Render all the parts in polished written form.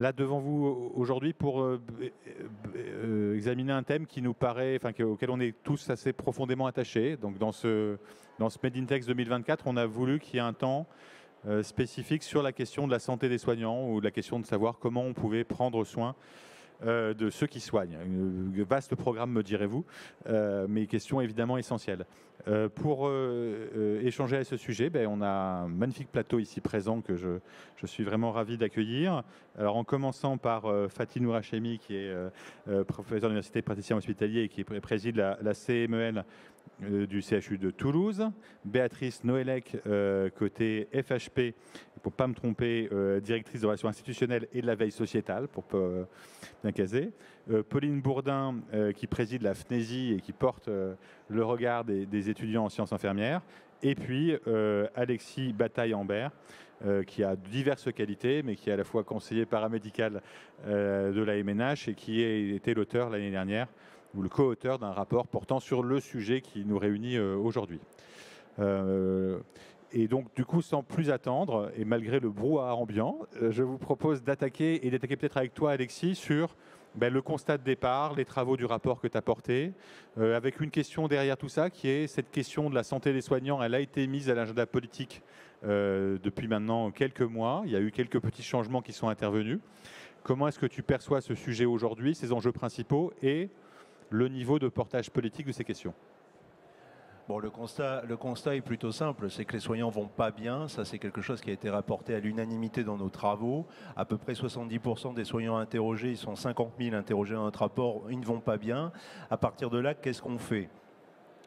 là devant vous aujourd'hui pour examiner un thème qui nous paraît, auquel on est tous assez profondément attachés. Donc dans ce Made in Text 2024, on a voulu qu'il y ait un temps spécifique sur la question de la santé des soignants ou de la question de savoir comment on pouvait prendre soin de ceux qui soignent. Un vaste programme, me direz-vous, mais question évidemment essentielle. Pour échanger à ce sujet, on a un magnifique plateau ici présent que je suis vraiment ravi d'accueillir. Alors en commençant par Fatih Nourachemi, qui est professeur de l'université praticien hospitalier et qui préside la CMEL du CHU de Toulouse, Béatrice Noëlec, côté FHP, pour ne pas me tromper, directrice de relations institutionnelles et de la veille sociétale, pour bien caser, Pauline Bourdin, qui préside la FNESI et qui porte le regard des étudiants en sciences infirmières, et puis Alexis Bataille-Ambert, qui a diverses qualités, mais qui est à la fois conseiller paramédical de la MNH et qui a été l'auteur l'année dernière ou le co-auteur d'un rapport portant sur le sujet qui nous réunit aujourd'hui. Et donc, du coup, sans plus attendre, et malgré le brouhaha ambiant, je vous propose d'attaquer peut-être avec toi, Alexis, sur le constat de départ, les travaux du rapport que tu as porté, avec une question derrière tout ça, qui est cette question de la santé des soignants. Elle a été mise à l'agenda politique depuis maintenant quelques mois. Il y a eu quelques petits changements qui sont intervenus. Comment est-ce que tu perçois ce sujet aujourd'hui, ses enjeux principaux et le niveau de portage politique de ces questions? Bon, le constat est plutôt simple, c'est que les soignants vont pas bien. Ça, c'est quelque chose qui a été rapporté à l'unanimité dans nos travaux. À peu près 70% des soignants interrogés, ils sont 50 000 interrogés dans notre rapport, ils ne vont pas bien. À partir de là, qu'est-ce qu'on fait ?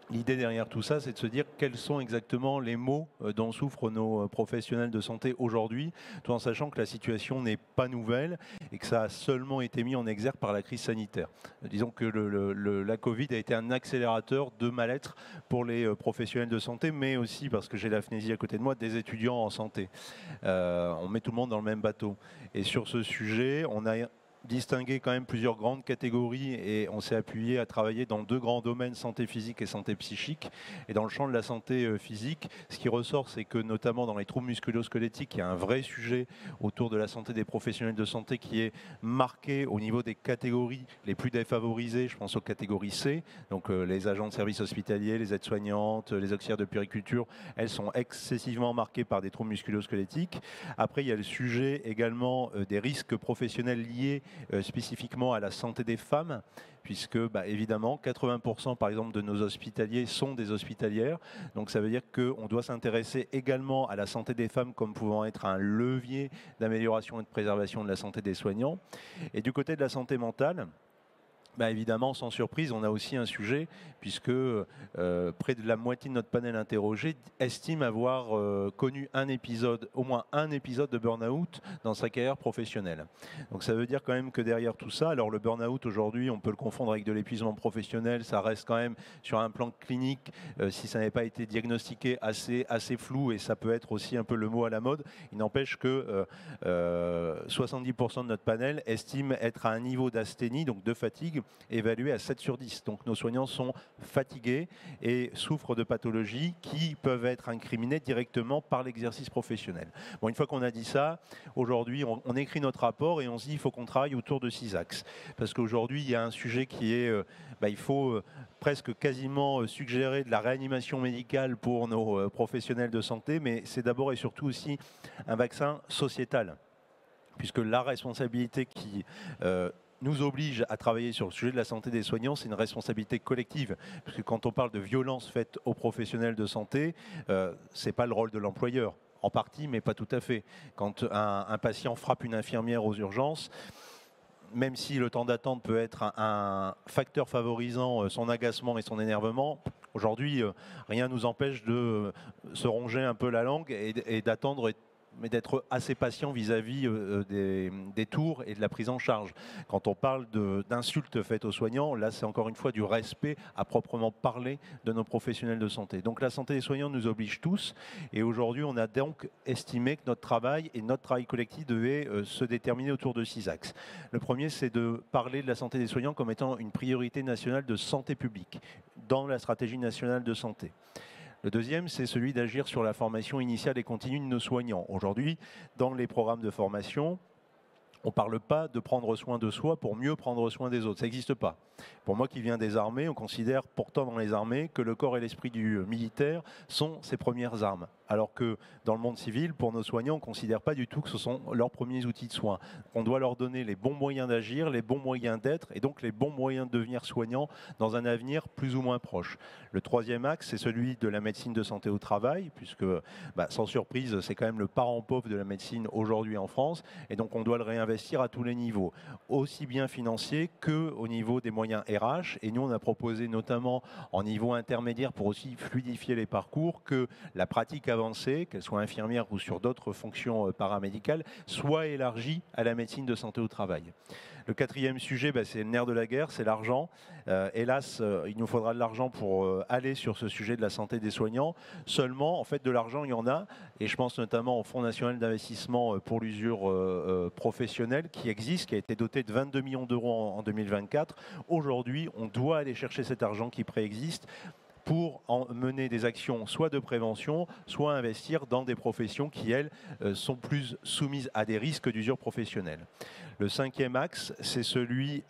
L'idée derrière tout ça, c'est de se dire quels sont exactement les maux dont souffrent nos professionnels de santé aujourd'hui, tout en sachant que la situation n'est pas nouvelle et que ça a seulement été mis en exergue par la crise sanitaire. Disons que la Covid a été un accélérateur de mal-être pour les professionnels de santé, mais aussi, parce que j'ai la FNESI à côté de moi, des étudiants en santé. On met tout le monde dans le même bateau. Et sur ce sujet, on a distinguer quand même plusieurs grandes catégories et on s'est appuyé à travailler dans deux grands domaines, santé physique et santé psychique. Et dans le champ de la santé physique, ce qui ressort, c'est que notamment dans les troubles musculo-squelettiques, il y a un vrai sujet autour de la santé des professionnels de santé qui est marqué au niveau des catégories les plus défavorisées. Je pense aux catégories C, donc les agents de services hospitaliers, les aides-soignantes, les auxiliaires de puériculture, elles sont excessivement marquées par des troubles musculo-squelettiques. Après, il y a le sujet également des risques professionnels liés spécifiquement à la santé des femmes, puisque évidemment 80% par exemple de nos hospitaliers sont des hospitalières, donc ça veut dire qu'on doit s'intéresser également à la santé des femmes comme pouvant être un levier d'amélioration et de préservation de la santé des soignants. Et du côté de la santé mentale, évidemment, sans surprise, on a aussi un sujet, puisque près de la moitié de notre panel interrogé estime avoir connu au moins un épisode de burn-out dans sa carrière professionnelle. Donc ça veut dire quand même que derrière tout ça, alors le burn-out aujourd'hui, on peut le confondre avec de l'épuisement professionnel, ça reste quand même sur un plan clinique, si ça n'avait pas été diagnostiqué, assez flou, et ça peut être aussi un peu le mot à la mode. Il n'empêche que 70% de notre panel estime être à un niveau d'asthénie, donc de fatigue, évalué à 7 sur 10. Donc nos soignants sont fatigués et souffrent de pathologies qui peuvent être incriminées directement par l'exercice professionnel. Bon, une fois qu'on a dit ça, aujourd'hui on écrit notre rapport et on se dit il faut qu'on travaille autour de 6 axes. Parce qu'aujourd'hui il y a un sujet qui est, il faut presque quasiment suggérer de la réanimation médicale pour nos professionnels de santé, mais c'est d'abord et surtout aussi un vaccin sociétal. Puisque la responsabilité qui nous oblige à travailler sur le sujet de la santé des soignants, c'est une responsabilité collective. Parce que quand on parle de violences faites aux professionnels de santé, ce n'est pas le rôle de l'employeur. En partie, mais pas tout à fait. Quand un patient frappe une infirmière aux urgences, même si le temps d'attente peut être un facteur favorisant son agacement et son énervement, aujourd'hui, rien ne nous empêche de se ronger un peu la langue et d'attendre, mais d'être assez patient vis-à-vis des tours et de la prise en charge. Quand on parle d'insultes faites aux soignants, là c'est encore une fois du respect à proprement parler de nos professionnels de santé. Donc la santé des soignants nous oblige tous, et aujourd'hui on a donc estimé que notre travail collectif devait se déterminer autour de 6 axes. Le premier, c'est de parler de la santé des soignants comme étant une priorité nationale de santé publique dans la stratégie nationale de santé. Le deuxième, c'est celui d'agir sur la formation initiale et continue de nos soignants. Aujourd'hui, dans les programmes de formation, On ne parle pas de prendre soin de soi pour mieux prendre soin des autres. Ça n'existe pas. Pour moi qui viens des armées, on considère pourtant dans les armées que le corps et l'esprit du militaire sont ses premières armes. Alors que dans le monde civil, pour nos soignants, on ne considère pas du tout que ce sont leurs premiers outils de soins. On doit leur donner les bons moyens d'agir, les bons moyens d'être et donc les bons moyens de devenir soignants dans un avenir plus ou moins proche. Le troisième axe, c'est celui de la médecine de santé au travail, puisque sans surprise, c'est quand même le parent pauvre de la médecine aujourd'hui en France. Et donc on doit le réinvestir à tous les niveaux, aussi bien financier qu'au niveau des moyens RH. Et nous, on a proposé notamment en niveau intermédiaire pour aussi fluidifier les parcours que la pratique avancée, qu'elle soit infirmière ou sur d'autres fonctions paramédicales, soit élargie à la médecine de santé au travail. Le quatrième sujet, c'est le nerf de la guerre, c'est l'argent. Hélas, il nous faudra de l'argent pour aller sur ce sujet de la santé des soignants. Seulement, en fait, de l'argent, il y en a. Et je pense notamment au Fonds national d'investissement pour l'usure professionnelle qui existe, qui a été doté de 22 millions d'euros en 2024. Aujourd'hui, on doit aller chercher cet argent qui préexiste pour mener des actions soit de prévention, soit investir dans des professions qui, elles, sont plus soumises à des risques d'usure professionnelle. Le cinquième axe, c'est celui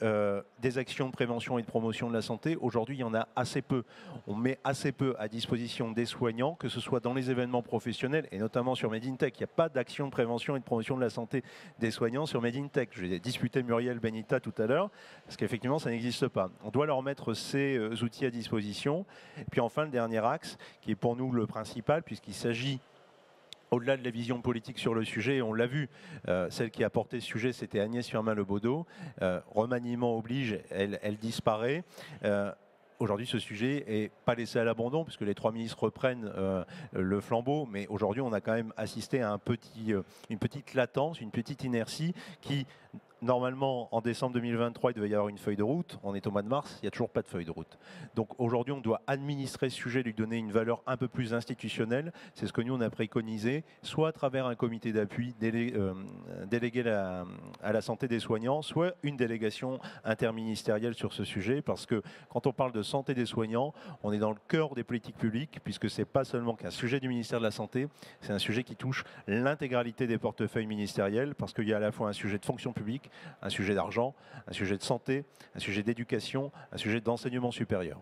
des actions de prévention et de promotion de la santé. Aujourd'hui, il y en a assez peu. On met assez peu à disposition des soignants, que ce soit dans les événements professionnels, et notamment sur Made in Tech. Il n'y a pas d'action de prévention et de promotion de la santé des soignants sur Made in Tech. J'ai discuté Muriel Benita tout à l'heure, parce qu'effectivement, ça n'existe pas. On doit leur mettre ces outils à disposition. Puis enfin, le dernier axe, qui est pour nous le principal, puisqu'il s'agit, au-delà de la vision politique sur le sujet, on l'a vu, celle qui a porté ce sujet, c'était Agnès Firmin-Lebaudot. Remaniement oblige, elle disparaît. Aujourd'hui, ce sujet n'est pas laissé à l'abandon, puisque les trois ministres reprennent le flambeau, mais aujourd'hui, on a quand même assisté à une petite latence, une petite inertie qui... Normalement, en décembre 2023, il devait y avoir une feuille de route. On est au mois de mars, il n'y a toujours pas de feuille de route. Donc aujourd'hui, on doit administrer ce sujet, lui donner une valeur un peu plus institutionnelle. C'est ce que nous, on a préconisé, soit à travers un comité d'appui délégué à la santé des soignants, soit une délégation interministérielle sur ce sujet. Parce que quand on parle de santé des soignants, on est dans le cœur des politiques publiques, puisque ce n'est pas seulement qu'un sujet du ministère de la Santé, c'est un sujet qui touche l'intégralité des portefeuilles ministériels, parce qu'il y a à la fois un sujet de fonction publique, un sujet d'argent, un sujet de santé, un sujet d'éducation, un sujet d'enseignement supérieur.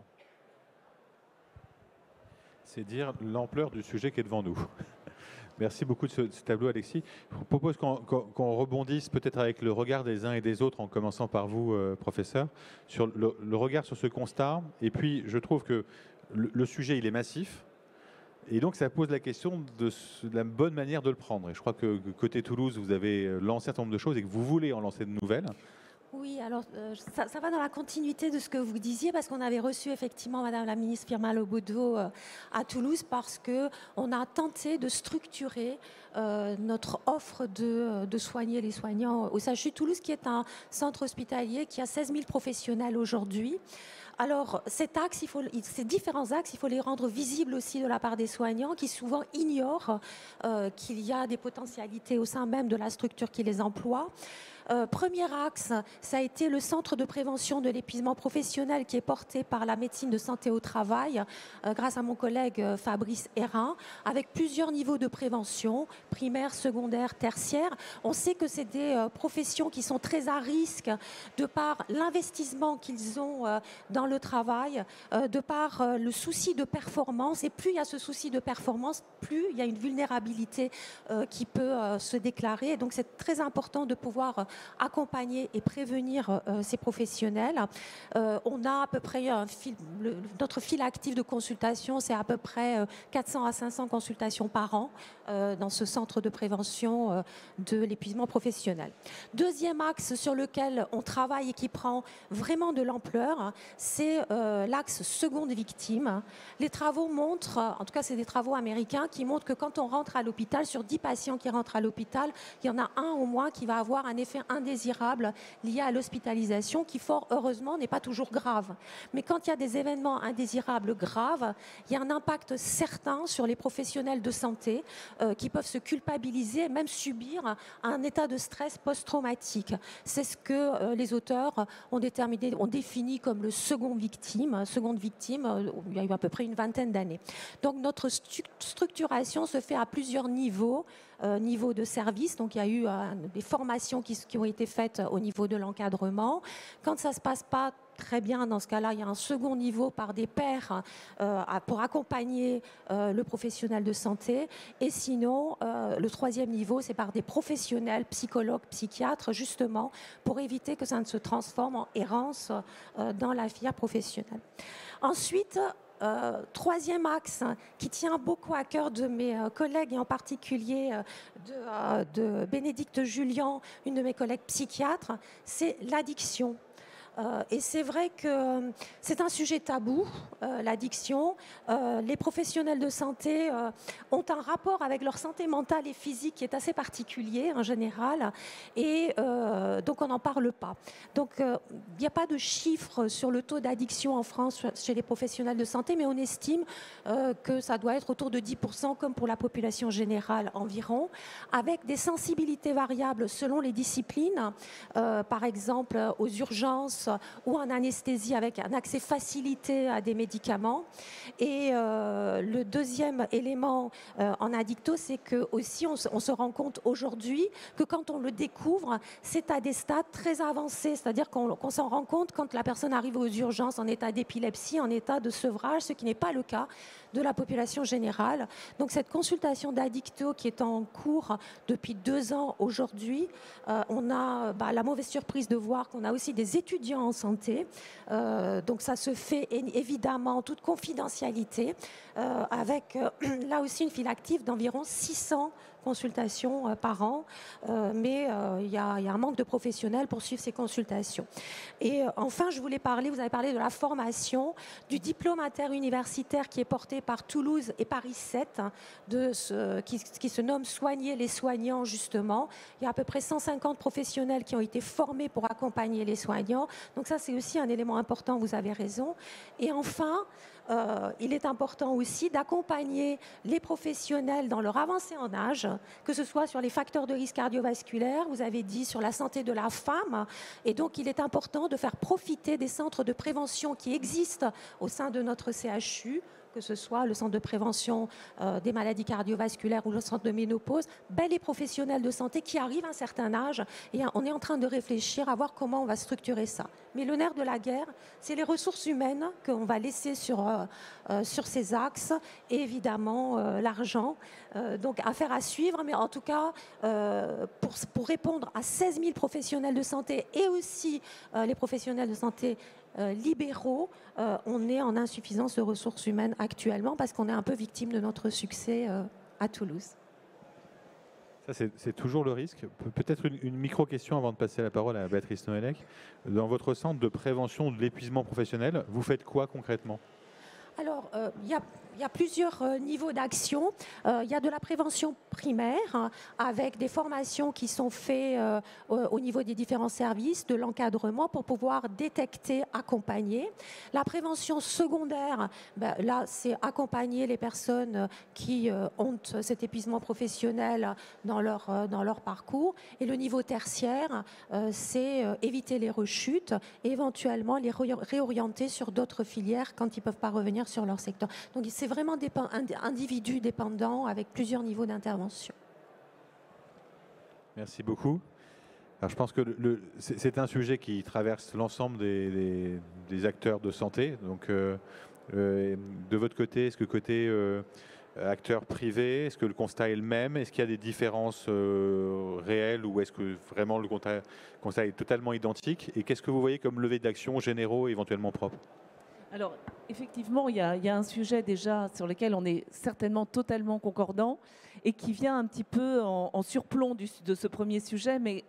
C'est dire l'ampleur du sujet qui est devant nous. Merci beaucoup de ce tableau, Alexis. Je vous propose qu'on rebondisse peut-être avec le regard des uns et des autres, en commençant par vous, professeur, sur le regard sur ce constat. Et puis, je trouve que le sujet, il est massif. Et donc, ça pose la question de la bonne manière de le prendre. Et je crois que côté Toulouse, vous avez lancé un certain nombre de choses et que vous voulez en lancer de nouvelles. Oui, alors ça va dans la continuité de ce que vous disiez, parce qu'on avait reçu effectivement Madame la ministre Firmin-Lebaudot à Toulouse, parce qu'on a tenté de structurer notre offre de soigner les soignants au CHU Toulouse, qui est un centre hospitalier qui a 16 000 professionnels aujourd'hui. Alors, ces différents axes, il faut les rendre visibles aussi de la part des soignants qui souvent ignorent qu'il y a des potentialités au sein même de la structure qui les emploie. Premier axe, ça a été le centre de prévention de l'épuisement professionnel qui est porté par la médecine de santé au travail, grâce à mon collègue Fabrice Hérin, avec plusieurs niveaux de prévention, primaire, secondaire, tertiaire. On sait que c'est des professions qui sont très à risque de par l'investissement qu'ils ont dans le travail, de par le souci de performance. Et plus il y a ce souci de performance, plus il y a une vulnérabilité qui peut se déclarer. Et donc c'est très important de pouvoir accompagner et prévenir ces professionnels. On a à peu près notre fil actif de consultation, c'est à peu près 400 à 500 consultations par an dans ce centre de prévention de l'épuisement professionnel. Deuxième axe sur lequel on travaille et qui prend vraiment de l'ampleur, c'est l'axe seconde victime. Les travaux montrent, en tout cas c'est des travaux américains, qui montrent que quand on rentre à l'hôpital, sur 10 patients qui rentrent à l'hôpital, il y en a un au moins qui va avoir un effet indésirable lié à l'hospitalisation, qui fort heureusement n'est pas toujours grave. Mais quand il y a des événements indésirables graves, il y a un impact certain sur les professionnels de santé qui peuvent se culpabiliser et même subir un état de stress post-traumatique. C'est ce que les auteurs ont défini comme le seconde victime, il y a eu à peu près une vingtaine d'années. Donc notre structuration se fait à plusieurs niveaux. Niveau de service, donc il y a eu des formations qui qui ont été faites au niveau de l'encadrement. Quand ça ne se passe pas très bien, dans ce cas-là, il y a un second niveau par des pairs pour accompagner le professionnel de santé. Et sinon, le troisième niveau, c'est par des professionnels, psychologues, psychiatres, justement, pour éviter que ça ne se transforme en errance dans la filière professionnelle. Ensuite, troisième axe qui tient beaucoup à cœur de mes collègues et en particulier de Bénédicte Julian, une de mes collègues psychiatres, c'est l'addiction. Et c'est vrai que c'est un sujet tabou, l'addiction. Les professionnels de santé ont un rapport avec leur santé mentale et physique qui est assez particulier en général, et donc on n'en parle pas. Donc il n'y a pas de chiffres sur le taux d'addiction en France chez les professionnels de santé, mais on estime que ça doit être autour de 10%, comme pour la population générale environ, avec des sensibilités variables selon les disciplines, par exemple aux urgences, ou en anesthésie avec un accès facilité à des médicaments. Et le deuxième élément en addicto, c'est que aussi on se rend compte aujourd'hui que quand on le découvre, c'est à des stades très avancés, c'est-à-dire qu'on s'en rend compte quand la personne arrive aux urgences en état d'épilepsie, en état de sevrage, ce qui n'est pas le cas de la population générale. Donc cette consultation d'addicto qui est en cours depuis 2 ans aujourd'hui, on a la mauvaise surprise de voir qu'on a aussi des étudiants en santé. Donc ça se fait évidemment en toute confidentialité, avec là aussi une file active d'environ 600 consultations par an, mais il y a un manque de professionnels pour suivre ces consultations. Et enfin, je voulais parler, vous avez parlé de la formation, du diplôme interuniversitaire qui est porté par Toulouse et Paris 7, qui se nomme Soigner les soignants, justement. Il y a à peu près 150 professionnels qui ont été formés pour accompagner les soignants. Donc ça, c'est aussi un élément important, vous avez raison. Et enfin, il est important aussi d'accompagner les professionnels dans leur avancée en âge, que ce soit sur les facteurs de risque cardiovasculaire, vous avez dit sur la santé de la femme, et donc il est important de faire profiter des centres de prévention qui existent au sein de notre CHU, que ce soit le centre de prévention des maladies cardiovasculaires ou le centre de ménopause, les professionnels de santé qui arrivent à un certain âge, et on est en train de réfléchir à voir comment on va structurer ça. Mais le nerf de la guerre, c'est les ressources humaines qu'on va laisser sur ces axes, et évidemment l'argent. Donc affaire à suivre, mais en tout cas, pour répondre à 16 000 professionnels de santé et aussi les professionnels de santé libéraux, on est en insuffisance de ressources humaines actuellement parce qu'on est un peu victime de notre succès à Toulouse. Ça, c'est toujours le risque. Peut-être une micro-question avant de passer la parole à Béatrice Noëllec. Dans votre centre de prévention de l'épuisement professionnel, vous faites quoi concrètement ? Alors, il y a plusieurs niveaux d'action. Il y a de la prévention primaire avec des formations qui sont faites au niveau des différents services, de l'encadrement pour pouvoir détecter, accompagner. La prévention secondaire, là, c'est accompagner les personnes qui ont cet épuisement professionnel dans leur parcours. Et le niveau tertiaire, c'est éviter les rechutes et éventuellement les réorienter sur d'autres filières quand ils ne peuvent pas revenir sur leur secteur. Donc c'est vraiment individu dépendant avec plusieurs niveaux d'intervention. Merci beaucoup. Alors, je pense que c'est un sujet qui traverse l'ensemble des acteurs de santé. Donc de votre côté, est-ce que côté acteur privé, est-ce que le constat est le même? Est-ce qu'il y a des différences réelles ou est-ce que vraiment le constat est totalement identique? Et qu'est-ce que vous voyez comme levier d'action généraux éventuellement propres? Alors, effectivement, il y a un sujet déjà sur lequel on est certainement totalement concordant et qui vient un petit peu en surplomb de ce premier sujet, mais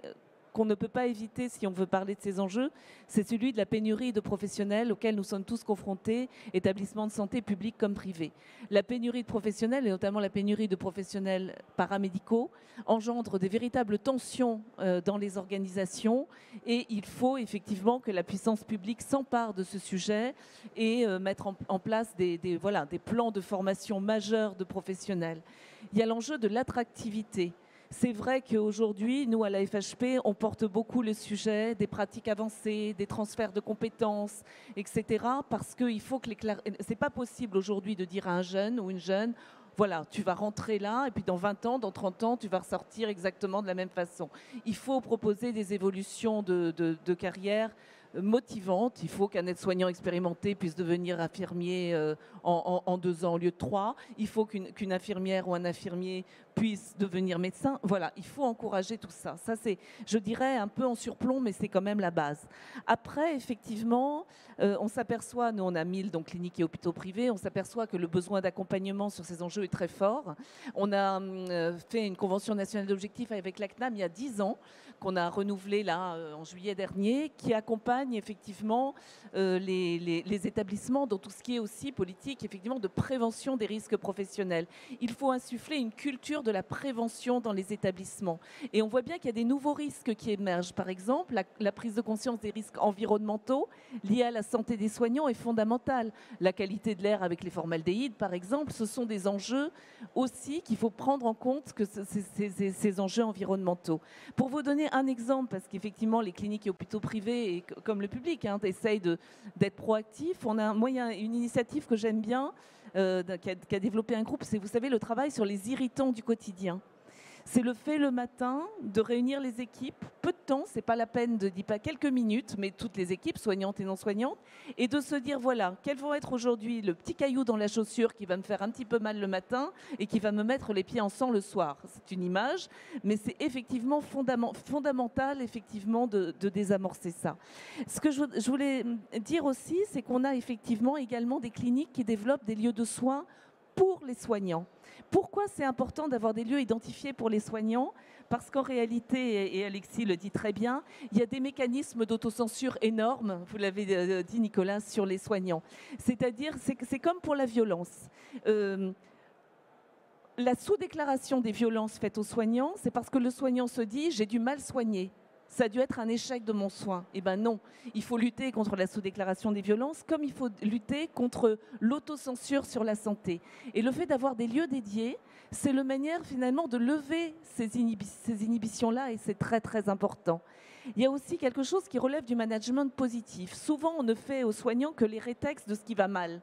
qu'on ne peut pas éviter si on veut parler de ces enjeux, c'est celui de la pénurie de professionnels auxquels nous sommes tous confrontés, établissements de santé publics comme privés. La pénurie de professionnels, et notamment la pénurie de professionnels paramédicaux, engendre des véritables tensions dans les organisations, et il faut effectivement que la puissance publique s'empare de ce sujet et mettre en place des plans de formation majeurs de professionnels. Il y a l'enjeu de l'attractivité. C'est vrai qu'aujourd'hui, nous, à la FHP, on porte beaucoup le sujet des pratiques avancées, des transferts de compétences, etc. Parce qu'il faut que c'est pas possible aujourd'hui de dire à un jeune ou une jeune, voilà, tu vas rentrer là et puis dans 20 ans, dans 30 ans, tu vas ressortir exactement de la même façon. Il faut proposer des évolutions de carrière motivante. Il faut qu'un aide-soignant expérimenté puisse devenir infirmier en 2 ans au lieu de 3. Il faut qu'une infirmière ou un infirmier puisse devenir médecin. Voilà, il faut encourager tout ça. Ça, c'est, je dirais, un peu en surplomb, mais c'est quand même la base. Après, effectivement, on s'aperçoit, nous on a 1000 donc, cliniques et hôpitaux privés, on s'aperçoit que le besoin d'accompagnement sur ces enjeux est très fort. On a fait une convention nationale d'objectifs avec la CNAM il y a 10 ans, qu'on a renouvelé là en juillet dernier, qui accompagne effectivement les établissements dans tout ce qui est aussi politique, effectivement, de prévention des risques professionnels. Il faut insuffler une culture de la prévention dans les établissements. Et on voit bien qu'il y a des nouveaux risques qui émergent. Par exemple, la prise de conscience des risques environnementaux liés à la santé des soignants est fondamentale. La qualité de l'air avec les formaldéhydes, par exemple, ce sont des enjeux aussi qu'il faut prendre en compte, que ces enjeux environnementaux. Pour vous donner un exemple, parce qu'effectivement, les cliniques et hôpitaux privés, et comme le public, essayent d'être proactifs, on a une initiative que j'aime bien, qui a développé un groupe, c'est, vous savez, le travail sur les irritants du quotidien. C'est le fait le matin de réunir les équipes, peu de temps, c'est pas la peine de dire pas quelques minutes, mais toutes les équipes, soignantes et non soignantes, et de se dire voilà, quels vont être aujourd'hui le petit caillou dans la chaussure qui va me faire un petit peu mal le matin et qui va me mettre les pieds en sang le soir. C'est une image, mais c'est effectivement fondamental effectivement de désamorcer ça. Ce que je voulais dire aussi, c'est qu'on a effectivement également des cliniques qui développent des lieux de soins pour les soignants. Pourquoi c'est important d'avoir des lieux identifiés pour les soignants ? Parce qu'en réalité, et Alexis le dit très bien, il y a des mécanismes d'autocensure énormes, vous l'avez dit Nicolas, sur les soignants. C'est-à-dire, c'est comme pour la violence. La sous-déclaration des violences faites aux soignants, c'est parce que le soignant se dit « j'ai du mal soigner ». Ça a dû être un échec de mon soin. Eh bien non, il faut lutter contre la sous-déclaration des violences comme il faut lutter contre l'autocensure sur la santé. Et le fait d'avoir des lieux dédiés, c'est la manière finalement de lever ces inhibitions-là et c'est très très important. Il y a aussi quelque chose qui relève du management positif. Souvent, on ne fait aux soignants que les rétextes de ce qui va mal.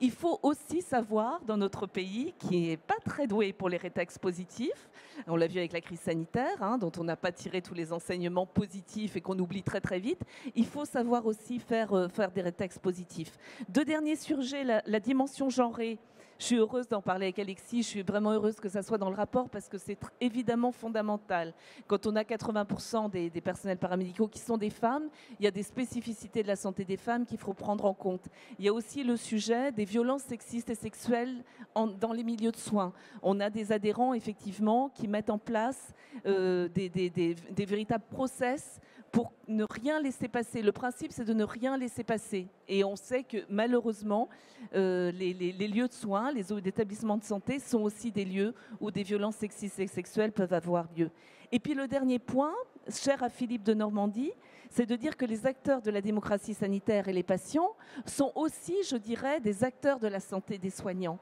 Il faut aussi savoir, dans notre pays, qui n'est pas très doué pour les rétextes positifs, on l'a vu avec la crise sanitaire, dont on n'a pas tiré tous les enseignements positifs et qu'on oublie très très vite, il faut savoir aussi faire des rétextes positifs. 2 derniers sujets, la dimension genrée. Je suis heureuse d'en parler avec Alexis, je suis vraiment heureuse que ça soit dans le rapport parce que c'est évidemment fondamental. Quand on a 80% des personnels paramédicaux qui sont des femmes, il y a des spécificités de la santé des femmes qu'il faut prendre en compte. Il y a aussi le sujet des violences sexistes et sexuelles dans les milieux de soins. On a des adhérents, effectivement, qui mettent en place des véritables process pour ne rien laisser passer. Le principe, c'est de ne rien laisser passer. Et on sait que malheureusement, les lieux de soins, les établissements de santé sont aussi des lieux où des violences sexistes et sexuelles peuvent avoir lieu. Et puis le dernier point, cher à Philippe de Normandie, c'est de dire que les acteurs de la démocratie sanitaire et les patients sont aussi, je dirais, des acteurs de la santé des soignants.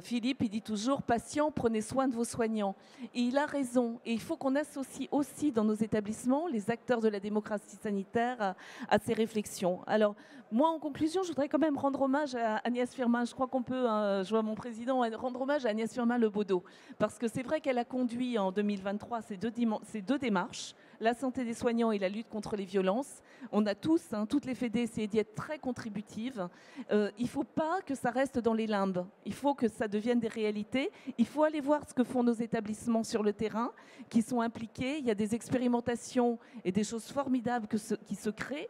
Philippe, il dit toujours « Patients, prenez soin de vos soignants ». Et il a raison. Et il faut qu'on associe aussi dans nos établissements les acteurs de la démocratie sanitaire à ces réflexions. Alors, moi, en conclusion, je voudrais quand même rendre hommage à Agnès Firmin. Je crois qu'on peut, je vois mon président, rendre hommage à Agnès Firmin-Lebaudot. Parce que c'est vrai qu'elle a conduit en 2023 ces deux démarches, la santé des soignants et la lutte contre les violences. On a tous, toutes les fédés, essayé d'y être très contributives. Il ne faut pas que ça reste dans les limbes. Il faut que ça devienne des réalités. Il faut aller voir ce que font nos établissements sur le terrain, qui sont impliqués. Il y a des expérimentations et des choses formidables qui se créent.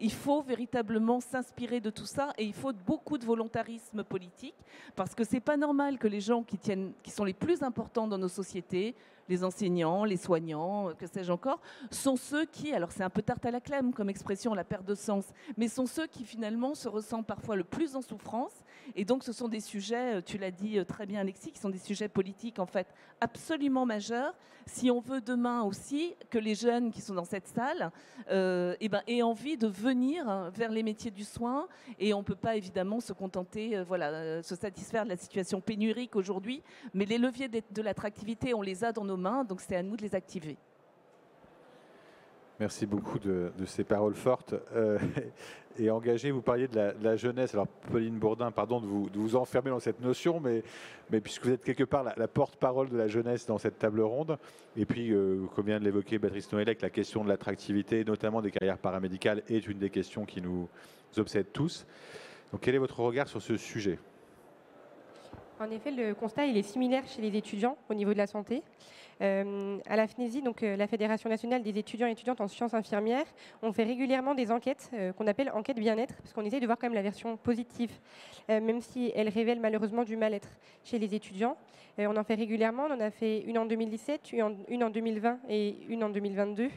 Il faut véritablement s'inspirer de tout ça et il faut beaucoup de volontarisme politique parce que c'est pas normal que les gens qui sont les plus importants dans nos sociétés, les enseignants, les soignants, que sais-je encore, sont ceux qui, alors c'est un peu tarte à la crème comme expression, la perte de sens, mais sont ceux qui finalement se ressentent parfois le plus en souffrance. Et donc ce sont des sujets, tu l'as dit très bien Alexis, qui sont des sujets politiques en fait absolument majeurs. Si on veut demain aussi que les jeunes qui sont dans cette salle aient envie de venir vers les métiers du soin, et on ne peut pas évidemment se contenter, se satisfaire de la situation pénurique aujourd'hui, mais les leviers de l'attractivité, on les a dans nos mains, donc c'est à nous de les activer. Merci beaucoup de ces paroles fortes et engagées. Vous parliez de la jeunesse. Alors, Pauline Bourdin, pardon de vous enfermer dans cette notion, mais puisque vous êtes quelque part la porte-parole de la jeunesse dans cette table ronde, et puis, comme vient de l'évoquer Béatrice Noëllec, la question de l'attractivité, notamment des carrières paramédicales, est une des questions qui nous obsède tous. Donc, quel est votre regard sur ce sujet ? En effet, le constat il est similaire chez les étudiants au niveau de la santé. À la FNESI, donc la Fédération nationale des étudiants et étudiantes en sciences infirmières, on fait régulièrement des enquêtes qu'on appelle enquêtes bien-être, parce qu'on essaie de voir quand même la version positive, même si elle révèle malheureusement du mal-être chez les étudiants. On en fait régulièrement, on en a fait une en 2017, une en 2020 et une en 2022.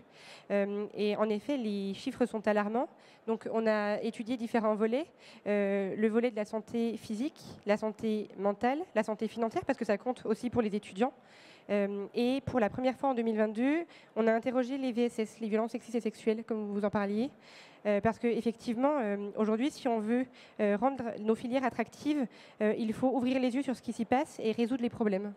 Et en effet, les chiffres sont alarmants. Donc on a étudié différents volets, le volet de la santé physique, la santé mentale, la santé financière, parce que ça compte aussi pour les étudiants. Et pour la première fois en 2022, on a interrogé les VSS, les violences sexistes et sexuelles, comme vous en parliez. Parce qu'effectivement, aujourd'hui, si on veut rendre nos filières attractives, il faut ouvrir les yeux sur ce qui s'y passe et résoudre les problèmes.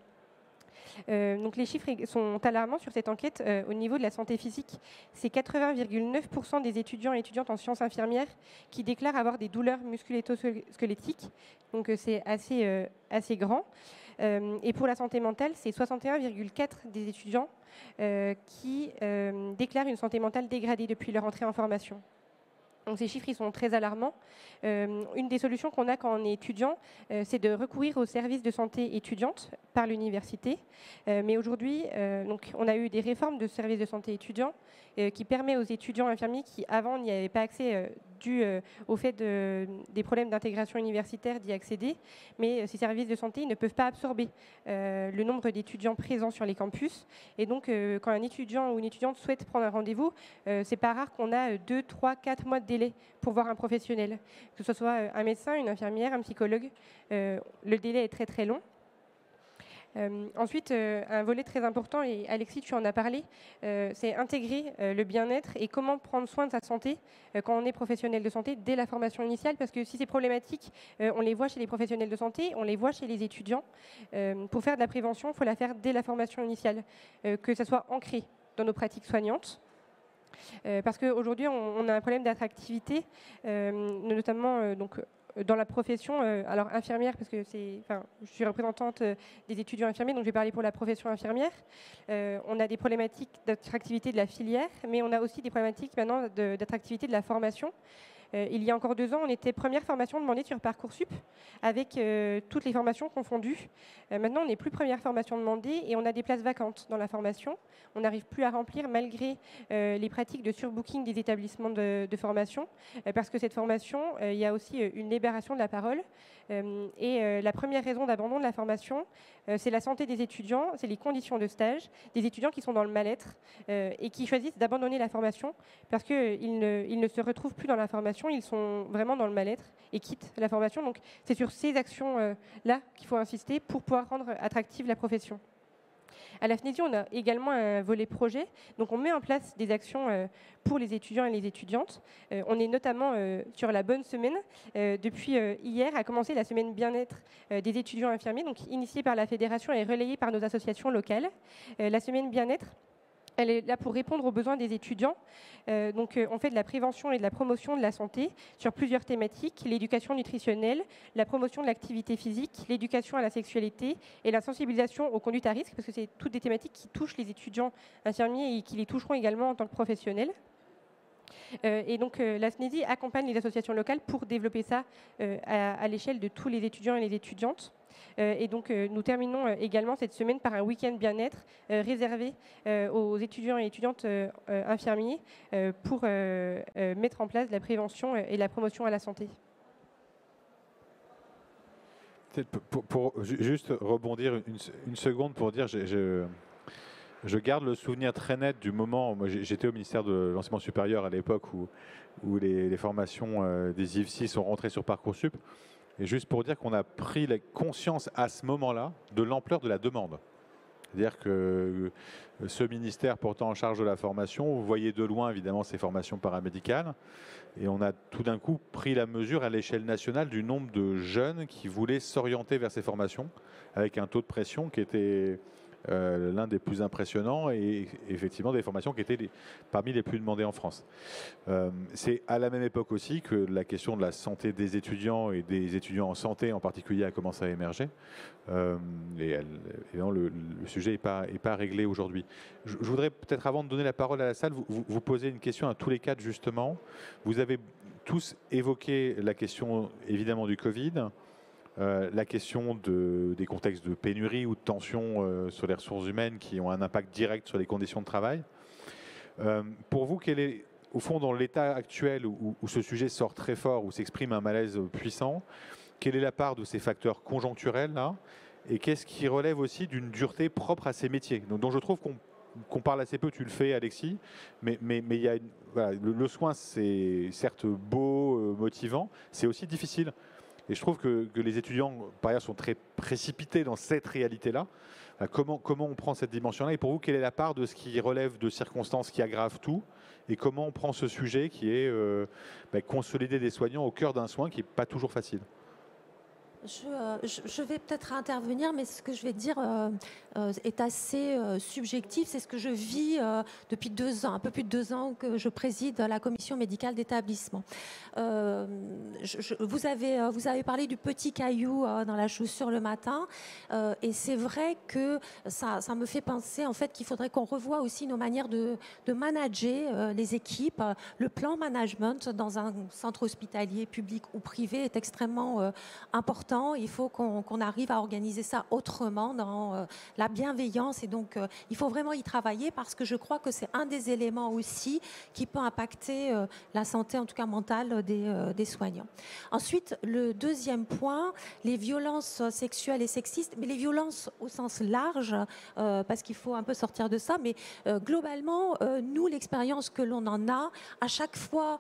Donc les chiffres sont alarmants sur cette enquête au niveau de la santé physique. C'est 80,9% des étudiants et étudiantes en sciences infirmières qui déclarent avoir des douleurs musculo-squelettiques. Donc c'est assez grand. Et pour la santé mentale, c'est 61,4% des étudiants qui déclarent une santé mentale dégradée depuis leur entrée en formation. Donc ces chiffres ils sont très alarmants. Une des solutions qu'on a quand on est étudiant, c'est de recourir aux services de santé étudiante par l'université. Mais aujourd'hui, donc, on a eu des réformes de services de santé étudiants qui permet aux étudiants infirmiers qui avant n'y avaient pas accès dû au fait des problèmes d'intégration universitaire d'y accéder. Mais ces services de santé ils ne peuvent pas absorber le nombre d'étudiants présents sur les campus. Et donc quand un étudiant ou une étudiante souhaite prendre un rendez-vous, c'est pas rare qu'on a 2, 3, 4 mois de délai pour voir un professionnel. Que ce soit un médecin, une infirmière, un psychologue, le délai est très très long. Ensuite, un volet très important, et Alexis, tu en as parlé, c'est intégrer le bien-être et comment prendre soin de sa santé quand on est professionnel de santé dès la formation initiale, parce que si c'est problématique, on les voit chez les professionnels de santé, on les voit chez les étudiants. Pour faire de la prévention, il faut la faire dès la formation initiale, que ça soit ancré dans nos pratiques soignantes. Parce qu'aujourd'hui, on a un problème d'attractivité, notamment dans la profession, alors infirmière, parce que je suis représentante des étudiants infirmiers, donc je vais parler pour la profession infirmière. On a des problématiques d'attractivité de la filière, mais on a aussi des problématiques maintenant d'attractivité de la formation. Il y a encore 2 ans, on était première formation demandée sur Parcoursup, avec toutes les formations confondues. Maintenant, on n'est plus première formation demandée et on a des places vacantes dans la formation. On n'arrive plus à remplir malgré les pratiques de surbooking des établissements de formation, parce que cette formation, il y a aussi une libération de la parole. Et la première raison d'abandon de la formation, c'est la santé des étudiants, c'est les conditions de stage, des étudiants qui sont dans le mal-être et qui choisissent d'abandonner la formation parce qu'ils ne se retrouvent plus dans la formation, ils sont vraiment dans le mal-être et quittent la formation. Donc c'est sur ces actions-là qu'il faut insister pour pouvoir rendre attractive la profession. À la FNESI, on a également un volet projet. Donc, on met en place des actions pour les étudiants et les étudiantes. On est notamment sur la bonne semaine. Depuis hier a commencé la semaine bien-être des étudiants infirmiers, donc initiée par la fédération et relayée par nos associations locales. La semaine bien-être, elle est là pour répondre aux besoins des étudiants. On fait de la prévention et de la promotion de la santé sur plusieurs thématiques, l'éducation nutritionnelle, la promotion de l'activité physique, l'éducation à la sexualité et la sensibilisation aux conduites à risque, parce que c'est toutes des thématiques qui touchent les étudiants infirmiers et qui les toucheront également en tant que professionnels. La FNESI accompagne les associations locales pour développer ça à l'échelle de tous les étudiants et les étudiantes. Nous terminons également cette semaine par un week-end bien-être réservé aux étudiants et étudiantes infirmiers pour mettre en place la prévention et la promotion à la santé. Pour juste rebondir une seconde pour dire, je garde le souvenir très net du moment, moi j'étais au ministère de l'Enseignement supérieur à l'époque où les formations des IFSI sont rentrées sur Parcoursup. Et juste pour dire qu'on a pris la conscience à ce moment-là de l'ampleur de la demande. C'est-à-dire que ce ministère portant en charge de la formation, vous voyez de loin évidemment ces formations paramédicales. Et on a tout d'un coup pris la mesure à l'échelle nationale du nombre de jeunes qui voulaient s'orienter vers ces formations avec un taux de pression qui était l'un des plus impressionnants et effectivement des formations qui étaient parmi les plus demandées en France. C'est à la même époque aussi que la question de la santé des étudiants et des étudiants en santé en particulier a commencé à émerger. Évidemment, le sujet n'est pas réglé aujourd'hui. Je voudrais peut-être, avant de donner la parole à la salle, vous poser une question à tous les quatre justement. Vous avez tous évoqué la question évidemment du Covid, la question des contextes de pénurie ou de tension sur les ressources humaines qui ont un impact direct sur les conditions de travail. Pour vous, quel est, au fond, dans l'état actuel où ce sujet sort très fort, où s'exprime un malaise puissant, quelle est la part de ces facteurs conjoncturels là, et qu'est-ce qui relève aussi d'une dureté propre à ces métiers, dont je trouve qu'on parle assez peu, tu le fais Alexis, mais il y a voilà, le soin c'est certes beau, motivant, c'est aussi difficile. Et je trouve que les étudiants, par ailleurs, sont très précipités dans cette réalité-là. Comment on prend cette dimension-là? Et pour vous, quelle est la part de ce qui relève de circonstances qui aggravent tout? Et comment on prend ce sujet qui est consolider des soignants au cœur d'un soin qui n'est pas toujours facile? Je vais peut-être intervenir, mais ce que je vais dire est assez subjectif. C'est ce que je vis depuis 2 ans, un peu plus de 2 ans que je préside la commission médicale d'établissement. Vous avez parlé du petit caillou dans la chaussure le matin, et c'est vrai que ça me fait penser en fait qu'il faudrait qu'on revoie aussi nos manières de manager les équipes. Le plan management dans un centre hospitalier public ou privé est extrêmement important. Il faut qu'on arrive à organiser ça autrement dans la bienveillance, et donc il faut vraiment y travailler parce que je crois que c'est un des éléments aussi qui peut impacter la santé, en tout cas mentale, des soignants. Ensuite, le deuxième point, les violences sexuelles et sexistes, mais les violences au sens large, parce qu'il faut un peu sortir de ça, mais globalement, nous, l'expérience que l'on en a, à chaque fois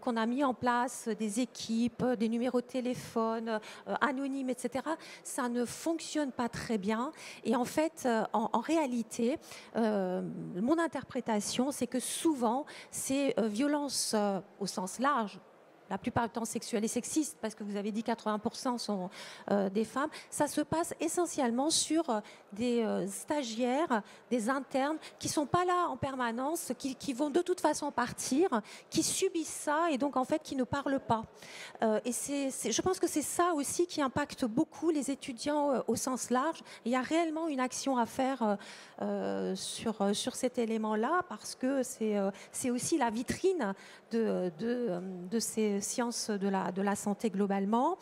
qu'on a mis en place des équipes, des numéros de téléphone, anonymes, etc., ça ne fonctionne pas très bien. Et en fait, en réalité, mon interprétation, c'est que souvent, ces violences au sens large, la plupart du temps sexuelles et sexistes, parce que vous avez dit 80% sont des femmes, ça se passe essentiellement sur des stagiaires, des internes qui ne sont pas là en permanence, qui vont de toute façon partir, qui subissent ça et donc en fait qui ne parlent pas. Et je pense que c'est ça aussi qui impacte beaucoup les étudiants au sens large. Il y a réellement une action à faire sur cet élément-là, parce que c'est aussi la vitrine de ces sciences de la santé globalement.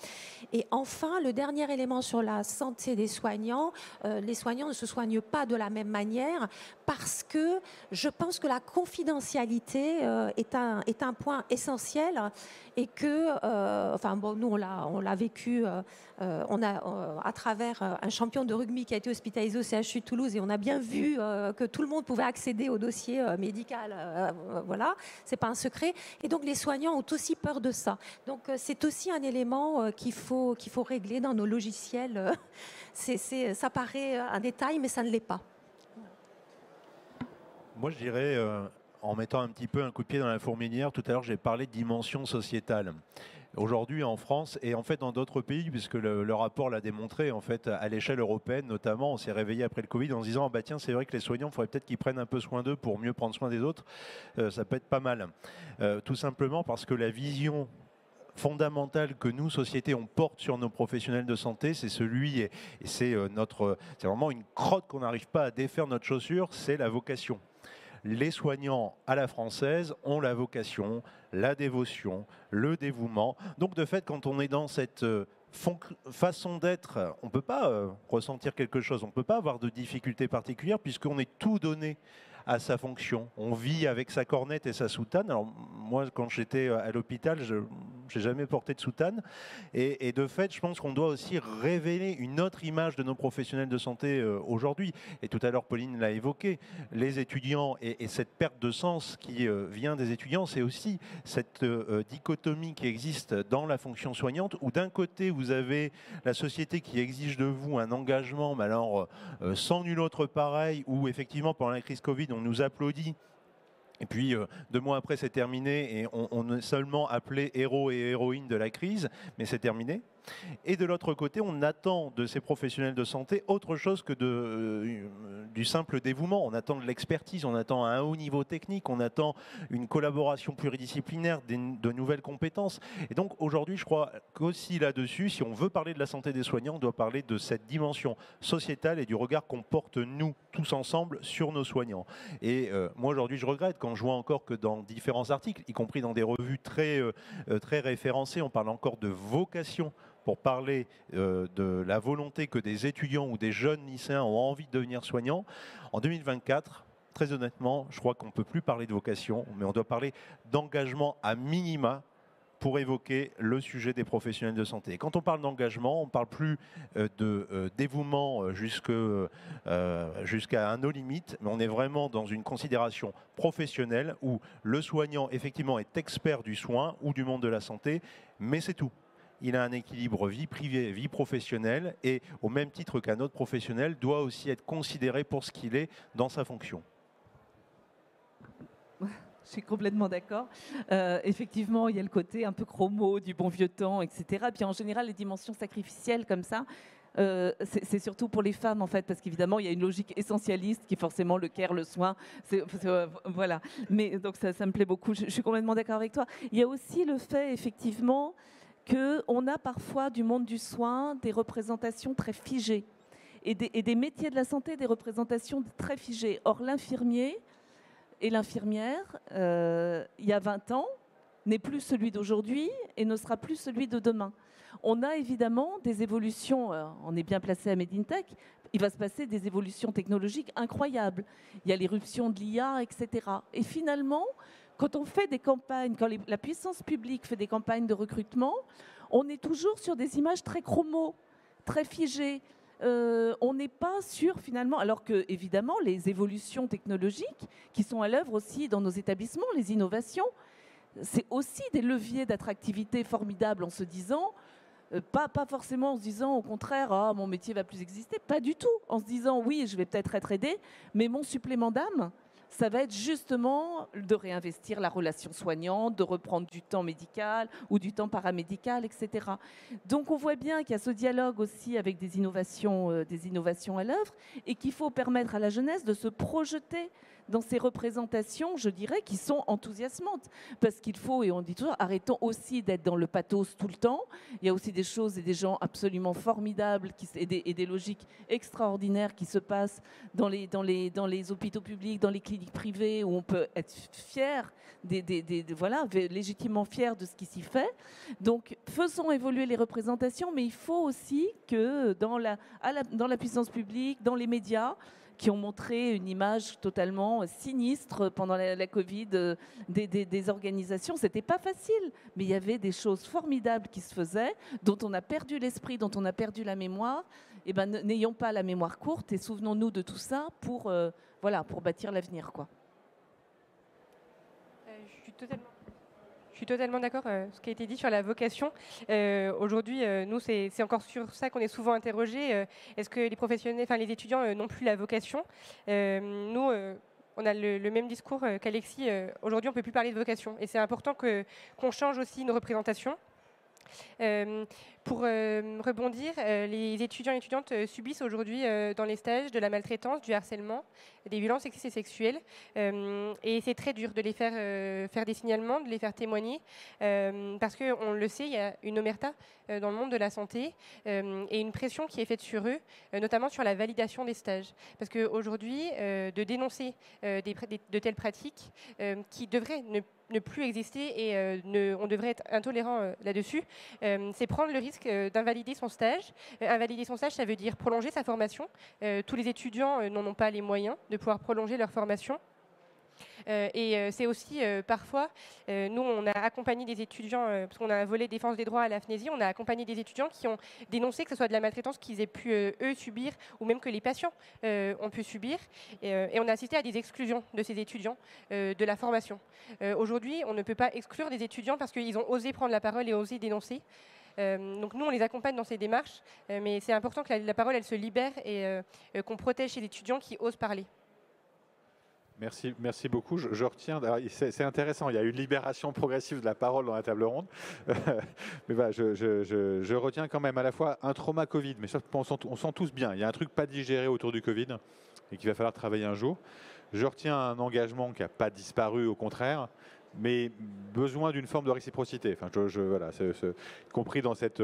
Et enfin, le dernier élément sur la santé des soignants, les soignants ne se soignent pas de la même manière, parce que je pense que la confidentialité est un point essentiel, et que, nous on l'a vécu, à travers un champion de rugby qui a été hospitalisé au CHU de Toulouse, et on a bien vu que tout le monde pouvait accéder au dossier médical, voilà, c'est pas un secret. Et donc les soignants ont aussi peur de ça. Donc c'est aussi un élément qu'il faut régler dans nos logiciels. Ça paraît un détail, mais ça ne l'est pas. Moi, je dirais, en mettant un petit peu un coup de pied dans la fourmilière, tout à l'heure, j'ai parlé de dimension sociétale. Aujourd'hui en France et en fait dans d'autres pays, puisque le rapport l'a démontré, en fait à l'échelle européenne notamment, on s'est réveillé après le Covid en se disant tiens, c'est vrai que les soignants, il faudrait peut-être qu'ils prennent un peu soin d'eux pour mieux prendre soin des autres. Ça peut être pas mal. Tout simplement parce que la vision fondamentale que nous, société, on porte sur nos professionnels de santé, c'est c'est vraiment une crotte qu'on n'arrive pas à défaire notre chaussure, c'est la vocation. Les soignants à la française ont la vocation, la dévotion, le dévouement. Donc de fait, quand on est dans cette façon d'être, on ne peut pas ressentir quelque chose, on ne peut pas avoir de difficultés particulières puisqu'on est tout donné à sa fonction. On vit avec sa cornette et sa soutane. Alors moi, quand j'étais à l'hôpital, je n'ai jamais porté de soutane. Et de fait, je pense qu'on doit aussi révéler une autre image de nos professionnels de santé aujourd'hui. Et tout à l'heure, Pauline l'a évoqué, les étudiants et cette perte de sens qui vient des étudiants, c'est aussi cette dichotomie qui existe dans la fonction soignante, où d'un côté, vous avez la société qui exige de vous un engagement, mais alors sans nul autre pareil, où effectivement, pendant la crise Covid, on nous applaudit. Et puis, 2 mois après, c'est terminé et on est seulement appelé héros et héroïne de la crise, mais c'est terminé. Et de l'autre côté, on attend de ces professionnels de santé autre chose que du simple dévouement. On attend de l'expertise, on attend un haut niveau technique, on attend une collaboration pluridisciplinaire, de nouvelles compétences. Et donc aujourd'hui, je crois qu'aussi là-dessus, si on veut parler de la santé des soignants, on doit parler de cette dimension sociétale et du regard qu'on porte nous, tous ensemble, sur nos soignants. Et moi aujourd'hui, je regrette quand je vois encore que dans différents articles, y compris dans des revues très référencées, on parle encore de vocation pour parler de la volonté que des étudiants ou des jeunes lycéens ont envie de devenir soignants. En 2024, très honnêtement, je crois qu'on ne peut plus parler de vocation, mais on doit parler d'engagement à minima pour évoquer le sujet des professionnels de santé. Et quand on parle d'engagement, on ne parle plus de dévouement jusqu'à un no limite, mais on est vraiment dans une considération professionnelle où le soignant, effectivement, est expert du soin ou du monde de la santé, mais c'est tout. Il a un équilibre vie privée, vie professionnelle, et au même titre qu'un autre professionnel, doit aussi être considéré pour ce qu'il est dans sa fonction. Je suis complètement d'accord. Effectivement, il y a le côté un peu chromo du bon vieux temps, etc. Puis en général, les dimensions sacrificielles comme ça, c'est surtout pour les femmes en fait, parce qu'évidemment, il y a une logique essentialiste qui est forcément le care, le soin. Voilà. Mais donc ça me plaît beaucoup. Je suis complètement d'accord avec toi. Il y a aussi le fait, effectivement, qu'on a parfois du monde du soin des représentations très figées et des métiers de la santé des représentations très figées. Or, l'infirmier et l'infirmière, il y a 20 ans, n'est plus celui d'aujourd'hui et ne sera plus celui de demain. On a évidemment des évolutions, on est bien placé à Made in Tech, il va se passer des évolutions technologiques incroyables. Il y a l'éruption de l'IA, etc. Et finalement, quand on fait des campagnes, quand la puissance publique fait des campagnes de recrutement, on est toujours sur des images très chromo, très figées. On n'est pas sûr finalement, alors que évidemment les évolutions technologiques qui sont à l'œuvre aussi dans nos établissements, les innovations, c'est aussi des leviers d'attractivité formidables en se disant, pas forcément en se disant au contraire, ah, mon métier va plus exister, pas du tout, en se disant oui, je vais peut-être être aidé, mais mon supplément d'âme, ça va être justement de réinvestir la relation soignante, de reprendre du temps médical ou du temps paramédical, etc. Donc on voit bien qu'il y a ce dialogue aussi avec des innovations à l'œuvre et qu'il faut permettre à la jeunesse de se projeter dans ces représentations, je dirais, qui sont enthousiasmantes. Parce qu'il faut, et on dit toujours, arrêtons aussi d'être dans le pathos tout le temps. Il y a aussi des choses et des gens absolument formidables et des logiques extraordinaires qui se passent dans les hôpitaux publics, dans les cliniques privées, où on peut être fier, voilà, légitimement fier de ce qui s'y fait. Donc, faisons évoluer les représentations, mais il faut aussi que dans la puissance publique, dans les médias, qui ont montré une image totalement sinistre pendant la Covid des organisations. C'était pas facile, mais il y avait des choses formidables qui se faisaient, dont on a perdu l'esprit, dont on a perdu la mémoire. Eh ben, n'ayons pas la mémoire courte et souvenons-nous de tout ça pour bâtir l'avenir, quoi. Je suis totalement d'accord ce qui a été dit sur la vocation. Aujourd'hui, nous, c'est encore sur ça qu'on est souvent interrogé. Est-ce que les professionnels, enfin les étudiants n'ont plus la vocation? Nous, on a le même discours qu'Alexis. Aujourd'hui, on ne peut plus parler de vocation. Et c'est important qu'on change aussi nos représentations. Pour rebondir, les étudiants et étudiantes subissent aujourd'hui dans les stages de la maltraitance, du harcèlement, des violences sexistes et sexuelles. Et c'est très dur de les faire des signalements, de les faire témoigner, parce qu'on le sait, il y a une omerta dans le monde de la santé et une pression qui est faite sur eux, notamment sur la validation des stages. Parce qu'aujourd'hui, de dénoncer de telles pratiques qui devraient ne plus exister et on devrait être intolérant là-dessus, c'est prendre le risque d'invalider son stage. Invalider son stage, ça veut dire prolonger sa formation. Tous les étudiants n'en ont pas les moyens de pouvoir prolonger leur formation. Et c'est aussi parfois, nous on a accompagné des étudiants, parce qu'on a un volet défense des droits à la FNESI, on a accompagné des étudiants qui ont dénoncé que ce soit de la maltraitance qu'ils aient pu eux subir, ou même que les patients ont pu subir. Et on a assisté à des exclusions de ces étudiants de la formation. Aujourd'hui, on ne peut pas exclure des étudiants parce qu'ils ont osé prendre la parole et osé dénoncer. Donc nous, on les accompagne dans ces démarches, mais c'est important que la parole, elle se libère et qu'on protège ces étudiants qui osent parler. Merci beaucoup. Je retiens, c'est intéressant, il y a une libération progressive de la parole dans la table ronde. Mais voilà, je retiens quand même à la fois un trauma Covid, mais ça, on sent tous bien. Il y a un truc pas digéré autour du Covid et qu'il va falloir travailler un jour. Je retiens un engagement qui n'a pas disparu, au contraire, mais besoin d'une forme de réciprocité. Enfin, voilà, compris dans cette...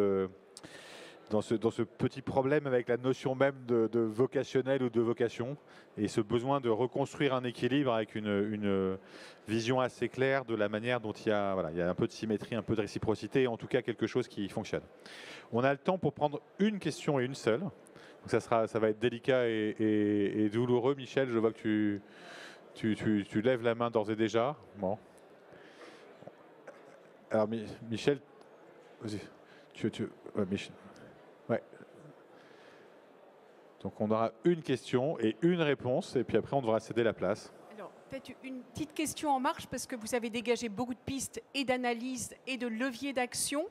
Dans ce petit problème avec la notion même de vocationnel ou de vocation, et ce besoin de reconstruire un équilibre avec une vision assez claire de la manière dont il y a un peu de symétrie, un peu de réciprocité, en tout cas quelque chose qui fonctionne. On a le temps pour prendre une question et une seule. Donc ça va être délicat et douloureux. Michel, je vois que tu lèves la main d'ores et déjà. Bon. Alors Michel, vas-y. Michel. Ouais. Donc on aura une question et une réponse, et puis après on devra céder la place. Alors, peut-être une petite question en marche, parce que vous avez dégagé beaucoup de pistes et d'analyse et de leviers d'action.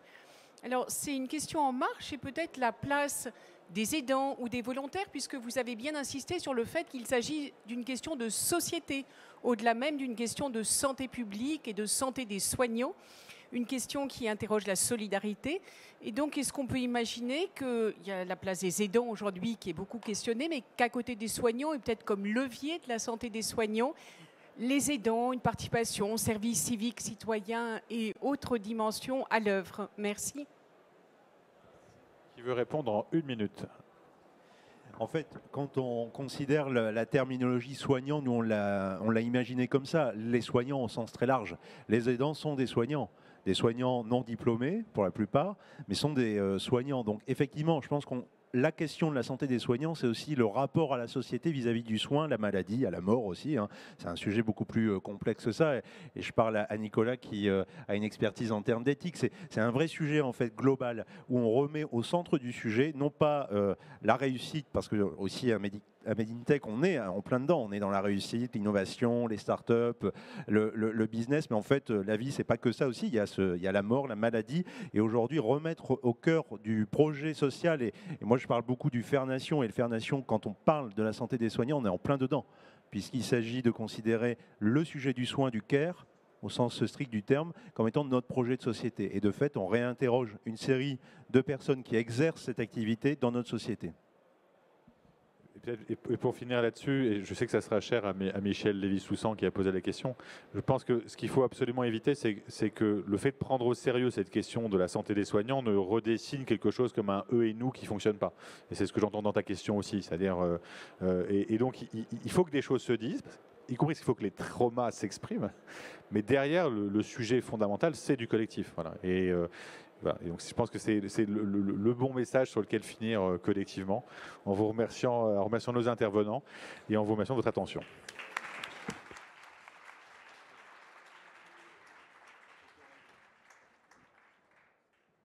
Alors, c'est une question en marche et peut-être la place des aidants ou des volontaires, puisque vous avez bien insisté sur le fait qu'il s'agit d'une question de société, au-delà même d'une question de santé publique et de santé des soignants. Une question qui interroge la solidarité. Et donc, est-ce qu'on peut imaginer qu'il y a la place des aidants aujourd'hui qui est beaucoup questionnée, mais qu'à côté des soignants, et peut-être comme levier de la santé des soignants, les aidants, une participation, service civique, citoyen et autres dimensions à l'œuvre? Merci. Qui veut répondre en 1 minute? En fait, quand on considère la terminologie soignant, nous on l'a imaginé comme ça, les soignants au sens très large. Les aidants sont des soignants non diplômés pour la plupart, mais sont des soignants. Donc effectivement, je pense que la question de la santé des soignants, c'est aussi le rapport à la société vis-à-vis du soin, la maladie, à la mort aussi. Hein. C'est un sujet beaucoup plus complexe que ça. Et je parle à Nicolas qui a une expertise en termes d'éthique. C'est un vrai sujet en fait global où on remet au centre du sujet non pas la réussite, parce que aussi à Medintech, on est en plein dedans. On est dans la réussite, l'innovation, les startups, le business. Mais en fait, la vie, c'est pas que ça aussi. Il y a la mort, la maladie. Et aujourd'hui, remettre au cœur du projet social. Et moi, je parle beaucoup du Faire Nation. Et le Faire Nation, quand on parle de la santé des soignants, on est en plein dedans. Puisqu'il s'agit de considérer le sujet du soin, du care, au sens strict du terme, comme étant notre projet de société. Et de fait, on réinterroge une série de personnes qui exercent cette activité dans notre société. Et pour finir là-dessus, et je sais que ça sera cher à Michel Lévy-Soussan qui a posé la question, je pense que ce qu'il faut absolument éviter, c'est que le fait de prendre au sérieux cette question de la santé des soignants ne redessine quelque chose comme un eux et nous qui ne fonctionne pas. Et c'est ce que j'entends dans ta question aussi. C'est-à-dire, et donc, il faut que des choses se disent, y compris qu'il faut que les traumas s'expriment, mais derrière, le sujet fondamental, c'est du collectif. Voilà. Voilà. Et donc, je pense que c'est le bon message sur lequel finir collectivement, en vous remerciant nos intervenants et en vous remerciant de votre attention.